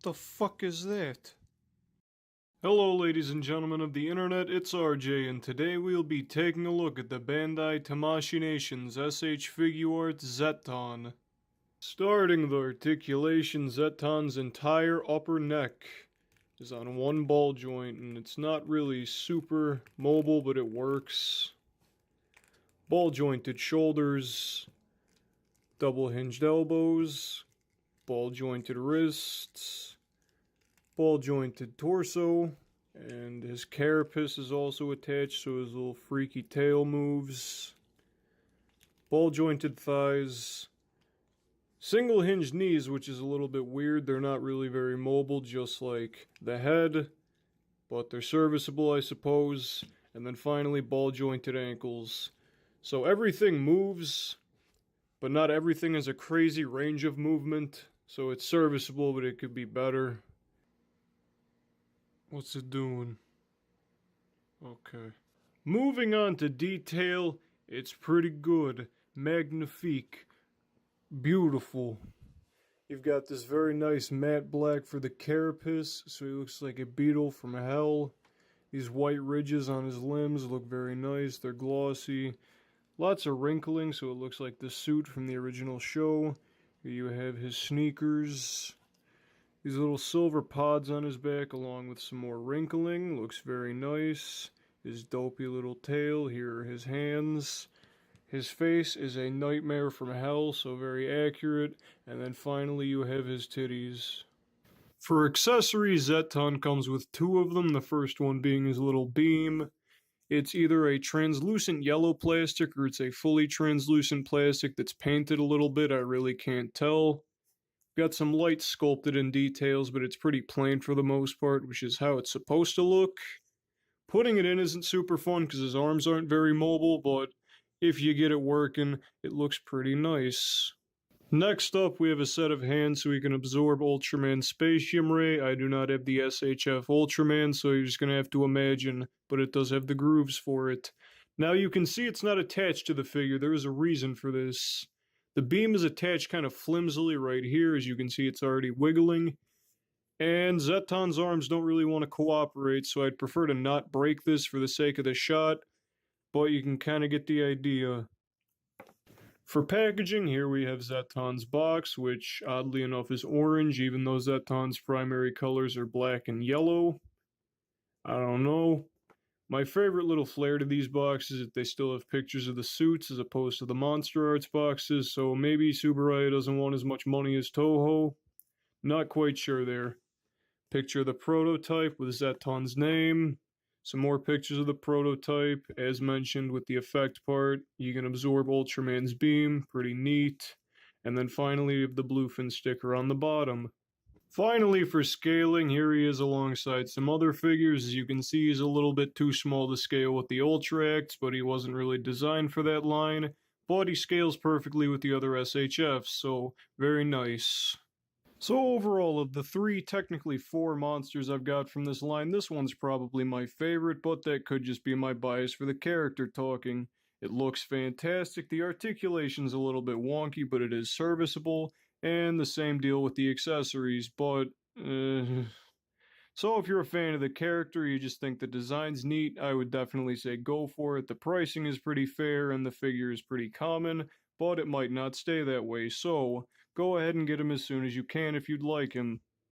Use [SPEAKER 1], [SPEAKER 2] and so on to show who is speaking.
[SPEAKER 1] The fuck is that? Hello ladies and gentlemen of the internet, it's RJ, and today we'll be taking a look at the Bandai Tamashinations SH Figuarts Zetton. Starting the articulation, Zetton's entire upper neck is on one ball joint, and it's not really super mobile, but it works. Ball jointed shoulders, double hinged elbows, ball jointed wrists, ball jointed torso, and his carapace is also attached, so his little freaky tail moves. Ball jointed thighs. Single hinged knees, which is a little bit weird. They're not really very mobile, just like the head, but they're serviceable, I suppose. And then finally, ball jointed ankles. So everything moves, but not everything has a crazy range of movement. So it's serviceable, but it could be better. What's it doing? Okay. Moving on to detail, it's pretty good. Magnifique. Beautiful. You've got this very nice matte black for the carapace, so he looks like a beetle from hell. These white ridges on his limbs look very nice. They're glossy. Lots of wrinkling, so it looks like the suit from the original show. Here you have his sneakers. These little silver pods on his back, along with some more wrinkling. Looks very nice. His dopey little tail. Here are his hands. His face is a nightmare from hell, so very accurate. And then finally you have his titties. For accessories, Zetton comes with two of them, the first one being his little beam. It's either a translucent yellow plastic or it's a fully translucent plastic that's painted a little bit, I really can't tell. Got some light sculpted in details, but it's pretty plain for the most part, which is how it's supposed to look. Putting it in isn't super fun because his arms aren't very mobile, but if you get it working, it looks pretty nice. Next up, we have a set of hands so he can absorb Ultraman Spatium Ray. I do not have the SHF Ultraman, so you're just going to have to imagine, but it does have the grooves for it. Now you can see it's not attached to the figure. There is a reason for this. The beam is attached kind of flimsily right here. As you can see, it's already wiggling. And Zetton's arms don't really want to cooperate, so I'd prefer to not break this for the sake of the shot. But you can kind of get the idea. For packaging, here we have Zetton's box, which oddly enough is orange, even though Zetton's primary colors are black and yellow. I don't know. My favorite little flair to these boxes is that they still have pictures of the suits as opposed to the Monster Arts boxes, so maybe Tsuburaya doesn't want as much money as Toho. Not quite sure there. Picture of the prototype with Zetton's name. Some more pictures of the prototype, as mentioned with the effect part. You can absorb Ultraman's beam, pretty neat. And then finally, you have the Bluefin sticker on the bottom. Finally, for scaling, here he is alongside some other figures. As you can see, he's a little bit too small to scale with the Ultra Acts, but he wasn't really designed for that line. But he scales perfectly with the other SHFs, so very nice. So overall, of the three, technically four monsters I've got from this line, this one's probably my favorite, but that could just be my bias for the character talking. It looks fantastic, the articulation's a little bit wonky, but it is serviceable, and the same deal with the accessories, but, So if you're a fan of the character, you just think the design's neat, I would definitely say go for it. The pricing is pretty fair, and the figure is pretty common, but it might not stay that way, so go ahead and get him as soon as you can if you'd like him.